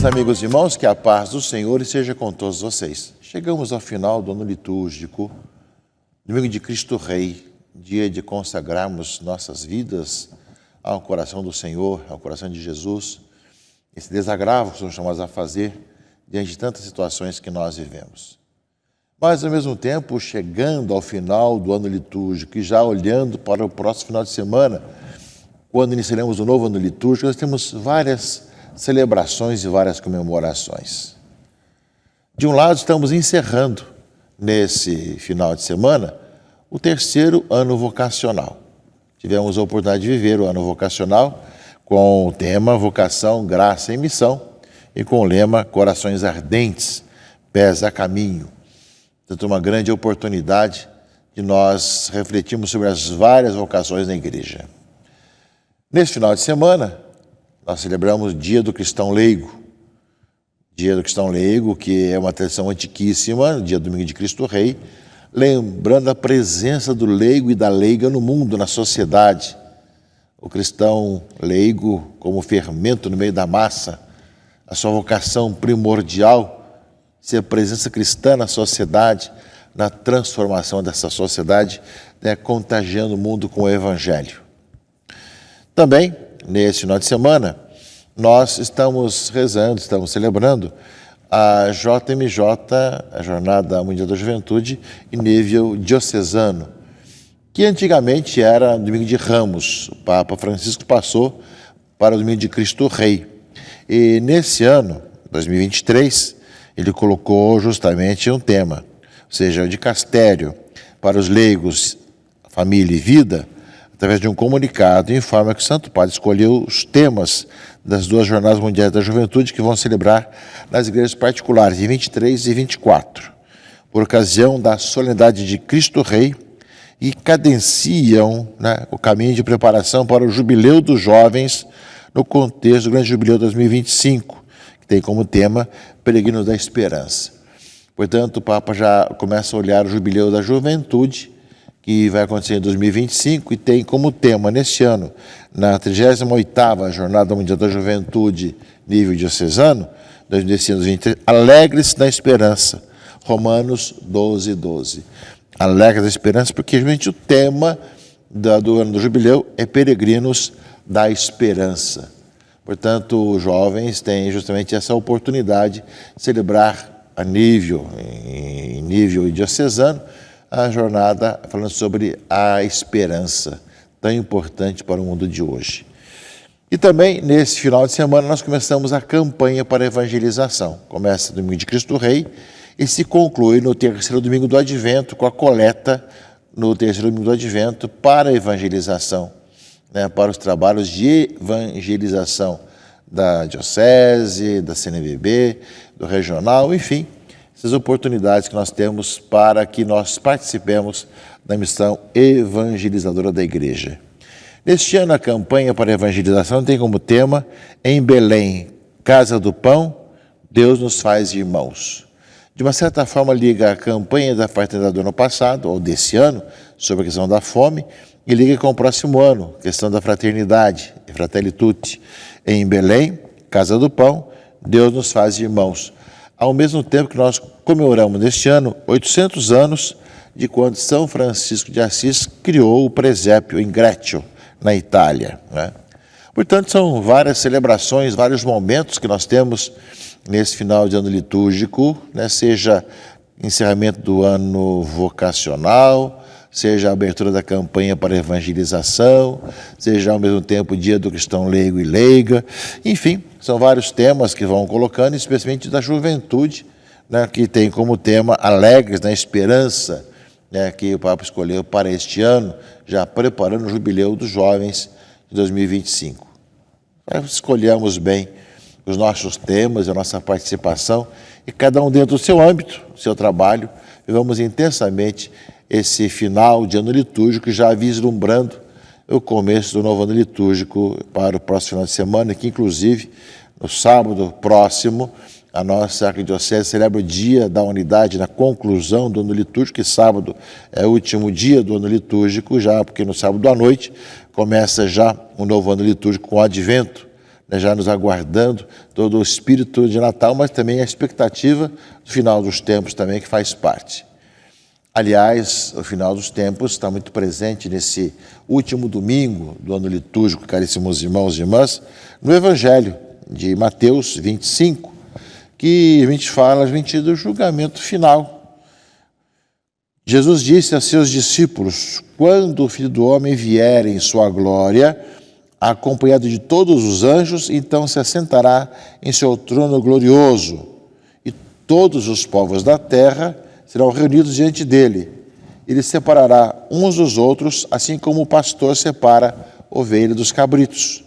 amigos e irmãos, que a paz do Senhor esteja com todos vocês. Chegamos ao final do ano litúrgico, domingo de Cristo Rei, dia de consagrarmos nossas vidas ao coração do Senhor, ao coração de Jesus, esse desagravo que somos chamados a fazer diante de tantas situações que nós vivemos. Mas, ao mesmo tempo, chegando ao final do ano litúrgico e já olhando para o próximo final de semana, quando iniciaremos o novo ano litúrgico, nós temos várias celebrações e várias comemorações. De um lado, estamos encerrando, nesse final de semana, o terceiro ano vocacional. Tivemos a oportunidade de viver o ano vocacional com o tema Vocação, Graça e Missão e com o lema Corações Ardentes, Pés a Caminho. Portanto, uma grande oportunidade de nós refletirmos sobre as várias vocações na igreja. Nesse final de semana, nós celebramos o Dia do Cristão Leigo. Dia do Cristão Leigo, que é uma tradição antiquíssima, dia domingo de Cristo Rei, lembrando a presença do leigo e da leiga no mundo, na sociedade. O cristão leigo, como fermento no meio da massa, a sua vocação primordial, ser a presença cristã na sociedade, na transformação dessa sociedade, né, contagiando o mundo com o Evangelho. Também, nesse final de semana, nós estamos rezando, estamos celebrando a JMJ, a Jornada Mundial da Juventude, em nível diocesano, que antigamente era Domingo de Ramos. O Papa Francisco passou para o Domingo de Cristo Rei. E nesse ano, 2023, ele colocou justamente um tema, ou seja, o dicastério para os leigos, família e vida, através de um comunicado, informa que o Santo Padre escolheu os temas das duas Jornadas Mundiais da Juventude que vão celebrar nas igrejas particulares, em 23 e 24, por ocasião da solenidade de Cristo Rei, e cadenciam, né, o caminho de preparação para o Jubileu dos Jovens no contexto do Grande Jubileu 2025, que tem como tema Peregrinos da Esperança. Portanto, o Papa já começa a olhar o Jubileu da Juventude, que vai acontecer em 2025 e tem como tema, neste ano, na 38ª Jornada Mundial da Juventude, nível diocesano, desse ano 2023, Alegre-se na Esperança, Romanos 12, 12. Alegre-se na Esperança, porque realmente o tema do ano do Jubileu é Peregrinos da Esperança. Portanto, os jovens têm justamente essa oportunidade de celebrar em nível diocesano, a jornada falando sobre a esperança, tão importante para o mundo de hoje. E também, nesse final de semana, nós começamos a campanha para a evangelização. Começa no domingo de Cristo Rei e se conclui no terceiro domingo do Advento, com a coleta no terceiro domingo do Advento para a evangelização, né, para os trabalhos de evangelização da Diocese, da CNBB, do Regional, enfim, essas oportunidades que nós temos para que nós participemos da missão evangelizadora da Igreja. Neste ano, a campanha para a evangelização tem como tema, em Belém, Casa do Pão, Deus nos faz irmãos. De uma certa forma, liga a campanha da fraternidade do ano passado, ou desse ano, sobre a questão da fome, e liga com o próximo ano, questão da fraternidade, Fratelli Tutti. Em Belém, Casa do Pão, Deus nos faz irmãos. Ao mesmo tempo que nós comemoramos neste ano 800 anos de quando São Francisco de Assis criou o presépio em Greccio, na Itália, né? Portanto, são várias celebrações, vários momentos que nós temos nesse final de ano litúrgico, né? Seja encerramento do ano vocacional, seja a abertura da campanha para a evangelização, seja ao mesmo tempo o Dia do Cristão Leigo e Leiga, enfim, são vários temas que vão colocando, especialmente da juventude, né, que tem como tema Alegres na Esperança, né, que o Papa escolheu para este ano, já preparando o Jubileu dos Jovens de 2025. Escolhemos bem os nossos temas, a nossa participação, e cada um dentro do seu âmbito, do seu trabalho, vivamos intensamente esse final de ano litúrgico, já vislumbrando o começo do novo ano litúrgico para o próximo final de semana, que inclusive no sábado próximo a nossa arquidiocese celebra o Dia da Unidade na conclusão do ano litúrgico, que sábado é o último dia do ano litúrgico, já porque no sábado à noite começa já um novo ano litúrgico com o Advento, né, já nos aguardando todo o espírito de Natal, mas também a expectativa do final dos tempos também, que faz parte. Aliás, o final dos tempos está muito presente nesse último domingo do ano litúrgico, caríssimos irmãos e irmãs, no Evangelho de Mateus 25, que a gente fala do julgamento final. Jesus disse a seus discípulos: quando o Filho do Homem vier em sua glória, acompanhado de todos os anjos, então se assentará em seu trono glorioso, e todos os povos da terra serão reunidos diante dele. Ele separará uns dos outros, assim como o pastor separa ovelha dos cabritos.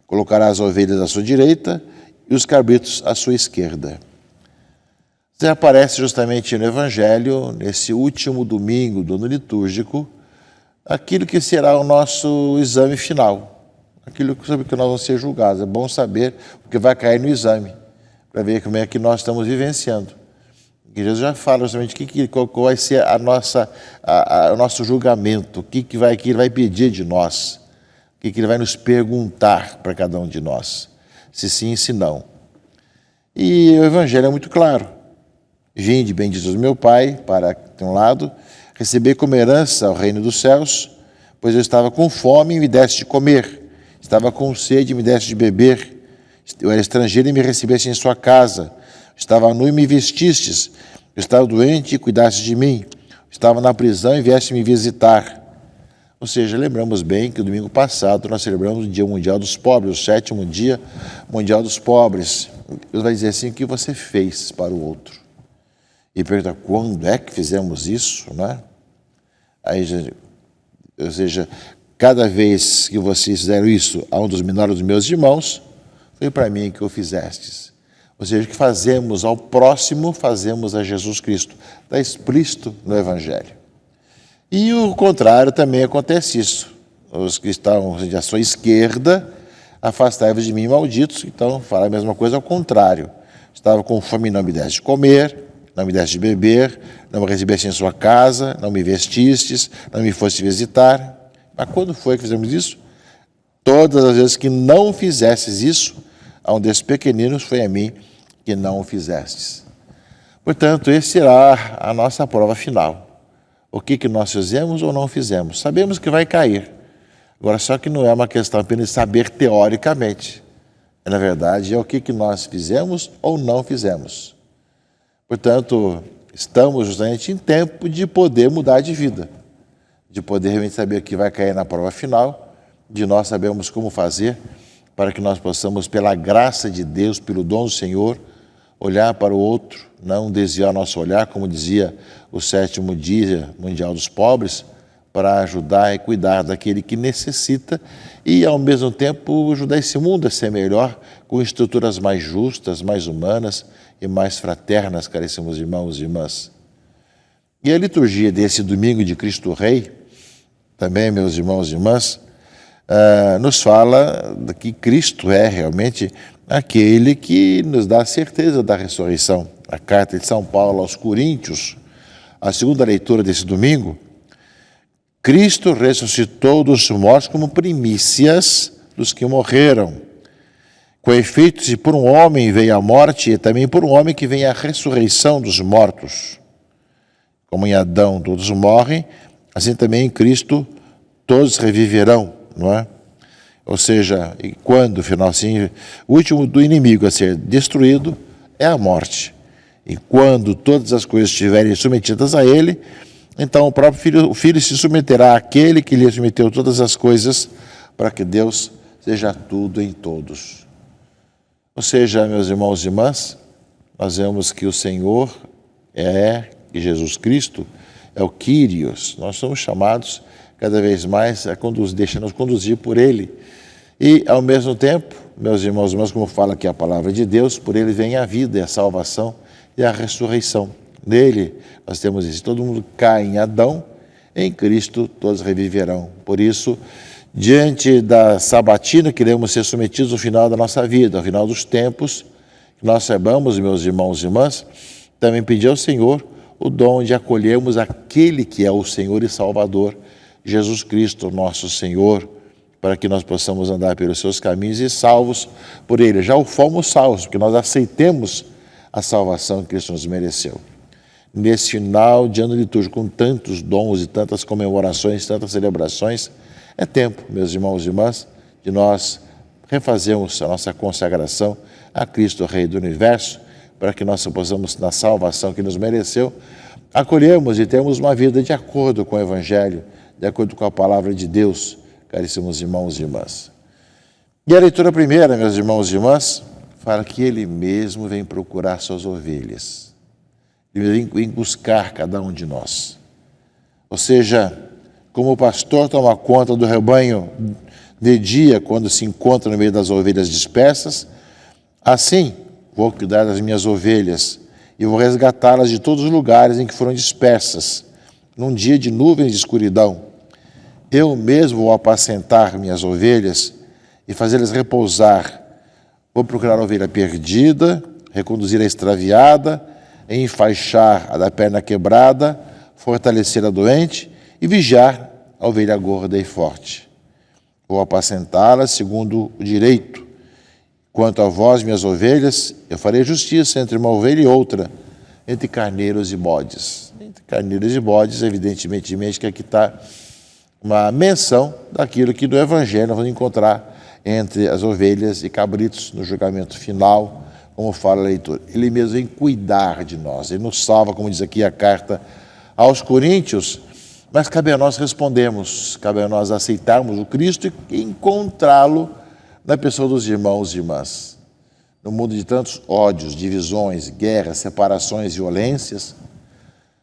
Colocará as ovelhas à sua direita e os cabritos à sua esquerda. Você aparece justamente no Evangelho, nesse último domingo do ano litúrgico, aquilo que será o nosso exame final, aquilo sobre que nós vamos ser julgados. É bom saber o que vai cair no exame, para ver como é que nós estamos vivenciando. E Jesus já fala justamente qual vai ser o nosso julgamento, o que ele vai pedir de nós, o que ele vai nos perguntar para cada um de nós, se sim, se não. E o Evangelho é muito claro. Vinde, benditos do meu Pai, para, de um lado, receber como herança o reino dos céus, pois eu estava com fome e me deste de comer, estava com sede e me deste de beber, eu era estrangeiro e me recebeste em sua casa, estava nu e me vestistes, eu estava doente e cuidaste de mim, estava na prisão e vieste me visitar. Ou seja, lembramos bem que no domingo passado nós celebramos o Dia Mundial dos Pobres, o 7º Dia Mundial dos Pobres. Deus vai dizer assim: o que você fez para o outro? E pergunta: quando é que fizemos isso, né? Aí, ou seja, cada vez que vocês fizeram isso a um dos menores dos meus irmãos, foi para mim que o fizestes. Ou seja, o que fazemos ao próximo, fazemos a Jesus Cristo. Está explícito no Evangelho. E o contrário também acontece isso. Os que estão à sua esquerda, afastai-vos de mim, malditos. Então, fala a mesma coisa ao contrário. Estava com fome e não me deste de comer, não me deste de beber, não me recebeste em sua casa, não me vestistes, não me foste visitar. Mas quando foi que fizemos isso? Todas as vezes que não fizestes isso, a um desses pequeninos, foi a mim que não o fizestes. Portanto, esse será a nossa prova final. O que nós fizemos ou não fizemos? Sabemos que vai cair. Agora, só que não é uma questão apenas de saber teoricamente. Na verdade, é o que nós fizemos ou não fizemos. Portanto, estamos justamente em tempo de poder mudar de vida, de poder realmente saber o que vai cair na prova final, de nós sabermos como fazer para que nós possamos, pela graça de Deus, pelo dom do Senhor, olhar para o outro, não desviar nosso olhar, como dizia o 7º Dia Mundial dos Pobres, para ajudar e cuidar daquele que necessita e, ao mesmo tempo, ajudar esse mundo a ser melhor, com estruturas mais justas, mais humanas e mais fraternas, caríssimos irmãos e irmãs. E a liturgia desse domingo de Cristo Rei, também, meus irmãos e irmãs, nos fala que Cristo é realmente aquele que nos dá a certeza da ressurreição. A carta de São Paulo aos Coríntios, a segunda leitura desse domingo: Cristo ressuscitou dos mortos como primícias dos que morreram. Com efeito, se por um homem veio a morte, é também por um homem que vem a ressurreição dos mortos. Como em Adão todos morrem, assim também em Cristo todos reviverão, não é? Ou seja, quando, afinal, assim, o último do inimigo a ser destruído é a morte. E quando todas as coisas estiverem submetidas a ele, então o próprio filho se submeterá àquele que lhe submeteu todas as coisas, para que Deus seja tudo em todos. Ou seja, meus irmãos e irmãs, nós vemos que o Senhor que Jesus Cristo é o Kyrios. Nós somos chamados cada vez mais a deixar-nos conduzir por Ele. E, ao mesmo tempo, meus irmãos e irmãs, como fala aqui a palavra de Deus, por Ele vem a vida, e a salvação e a ressurreição. Nele, nós temos isso. Todo mundo cai em Adão, em Cristo todos reviverão. Por isso, diante da sabatina, queremos ser submetidos ao final da nossa vida, ao final dos tempos, que nós saibamos, meus irmãos e irmãs, também pedir ao Senhor o dom de acolhermos aquele que é o Senhor e Salvador, Jesus Cristo, nosso Senhor, para que nós possamos andar pelos seus caminhos e salvos por Ele. Já o fomos salvos, porque nós aceitemos a salvação que Cristo nos mereceu. Nesse final de ano litúrgico, com tantos dons e tantas comemorações, tantas celebrações, é tempo, meus irmãos e irmãs, de nós refazermos a nossa consagração a Cristo, Rei do Universo, para que nós possamos, na salvação que nos mereceu, acolhermos e termos uma vida de acordo com o Evangelho, de acordo com a Palavra de Deus, caríssimos irmãos e irmãs. E a leitura primeira, meus irmãos e irmãs, fala que Ele mesmo vem procurar suas ovelhas. Ele vem buscar cada um de nós. Ou seja, como o pastor toma conta do rebanho de dia, quando se encontra no meio das ovelhas dispersas, assim vou cuidar das minhas ovelhas e vou resgatá-las de todos os lugares em que foram dispersas, num dia de nuvens de escuridão. Eu mesmo vou apacentar minhas ovelhas e fazê-las repousar. Vou procurar a ovelha perdida, reconduzir a extraviada, enfaixar a da perna quebrada, fortalecer a doente e vigiar a ovelha gorda e forte. Vou apacentá-la segundo o direito. Quanto a vós, minhas ovelhas, eu farei justiça entre uma ovelha e outra, entre carneiros e bodes. Entre carneiros e bodes, evidentemente, que aqui está uma menção daquilo que do Evangelho nós vamos encontrar entre as ovelhas e cabritos no julgamento final, como fala a leitura. Ele mesmo vem cuidar de nós, Ele nos salva, como diz aqui a carta aos Coríntios, mas cabe a nós respondermos, cabe a nós aceitarmos o Cristo e encontrá-lo na pessoa dos irmãos e irmãs. No mundo de tantos ódios, divisões, guerras, separações, violências,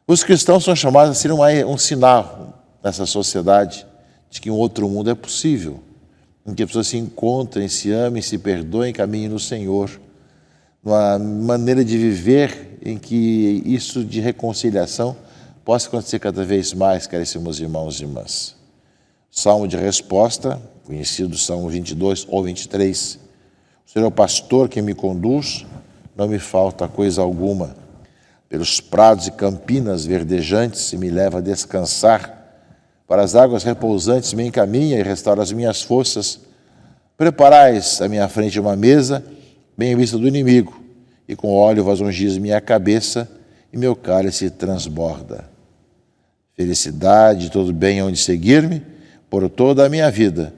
os cristãos são chamados a ser um sinal nessa sociedade de que um outro mundo é possível, em que as pessoas se encontrem, se amem, se perdoem, caminhem no Senhor, uma maneira de viver em que isso de reconciliação possa acontecer cada vez mais, caríssimos irmãos e irmãs. Salmo de resposta, conhecido Salmo 22 ou 23. O Senhor é o pastor que me conduz, não me falta coisa alguma. Pelos prados e campinas verdejantes me leva a descansar. Para as águas repousantes me encaminha e restaura as minhas forças. Preparais à minha frente uma mesa, bem à vista do inimigo, e com óleo vós ungis minha cabeça, e meu cálice transborda. Felicidade e todo bem onde seguir-me, por toda a minha vida,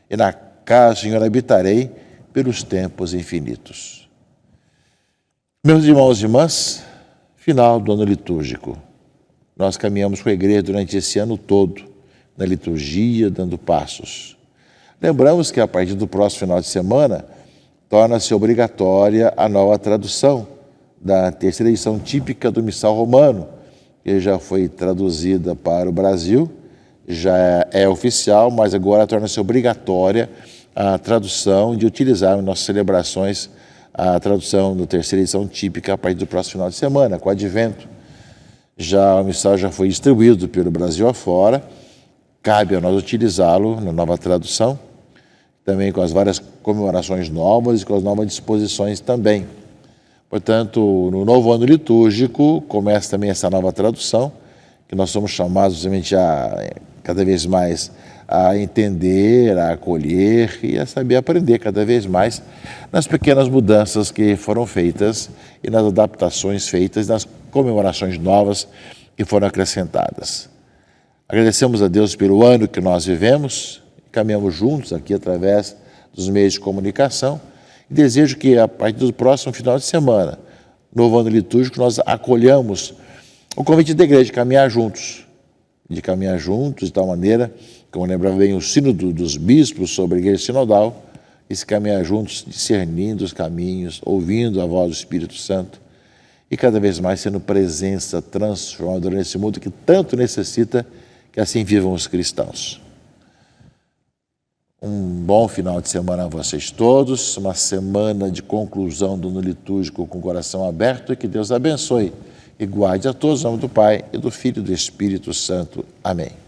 e na casa do Senhor habitarei pelos tempos infinitos. Meus irmãos e irmãs, final do ano litúrgico. Nós caminhamos com a igreja durante esse ano todo, na liturgia, dando passos. Lembramos que a partir do próximo final de semana, torna-se obrigatória a nova tradução da terceira edição típica do Missal Romano, que já foi traduzida para o Brasil, já é oficial, mas agora torna-se obrigatória a tradução de utilizar em nossas celebrações a tradução da terceira edição típica a partir do próximo final de semana, com o Advento. O Missal já foi distribuído pelo Brasil afora, cabe a nós utilizá-lo na nova tradução, também com as várias comemorações novas e com as novas disposições também. Portanto, no novo ano litúrgico, começa também essa nova tradução, que nós somos chamados justamente a cada vez mais a entender, a acolher e a saber aprender cada vez mais nas pequenas mudanças que foram feitas e nas adaptações feitas, nas comemorações novas que foram acrescentadas. Agradecemos a Deus pelo ano que nós vivemos, caminhamos juntos aqui através dos meios de comunicação e desejo que a partir do próximo final de semana, novo ano litúrgico, nós acolhamos o convite da igreja de caminhar juntos, de tal maneira, como lembrava bem o sínodo dos bispos sobre a igreja sinodal, e se caminhar juntos, discernindo os caminhos, ouvindo a voz do Espírito Santo e cada vez mais sendo presença transformadora nesse mundo que tanto necessita que assim vivam os cristãos. Um bom final de semana a vocês todos, uma semana de conclusão do ano litúrgico com o coração aberto e que Deus abençoe e guarde a todos, em nome do Pai e do Filho e do Espírito Santo. Amém.